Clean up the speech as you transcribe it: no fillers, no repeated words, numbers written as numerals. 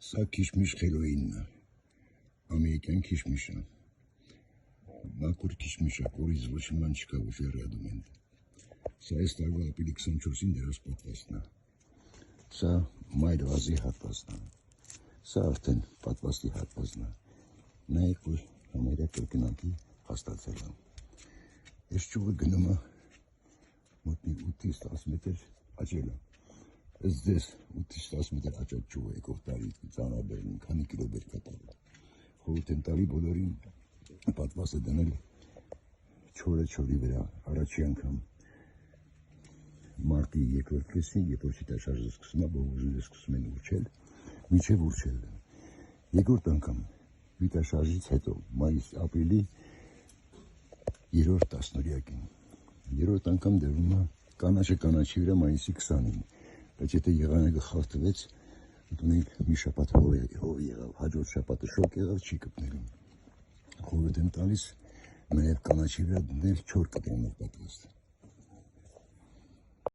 Սա քիշմիշ խելոյինն է, ամերիկյան քիշմիշը, մաքուր քիշմիշը, որից ոչ ման չկա, ոչ երադում են։ Սա այս տարվա ապրիլի 24-ին դրած պատվաստն է, սա մայր վազի հատվածն է, սա արդեն պատվաստի հատվածն է, նայեք, որ համարյա կրկնակի հաստատվել է։ Այս ճյուղը գնում է մոտ 8-ից 10 մետր աճել է։ Ըստ ձեզ 8-ից 10 մետր աճած ճյուղը եկող տարի ծանրաբերին քանի կիլո բեր կատարել։ Խորհուրդ եմ տալի բոլորին պատվաստը դնել չորի վրա, առաջի անգամ մարտի երկրորդ կեսին, երբ որ ֆիտաշարժը սկսում է, բողոքները սկսում են ուռչել, մինչև ուռչել են։ Երկրորդ անգամ ֆիտաշարժից հետո մայիս-ապրիլի 3-րդ տասնօրյակին, երրորդ անգամ դրվում է կանաչի վրա մայիսի 20-ին, բայց եթե եղանակը խախտվեց, ունենք մի շաբաթ հով եղավ, հաջորդ շաբաթը շոգ եղավ, չի կպնելու։ Խորհուրդ եմ տալիս նաև կանաչի վրա դնել 4 կտրոնով պատվաստ։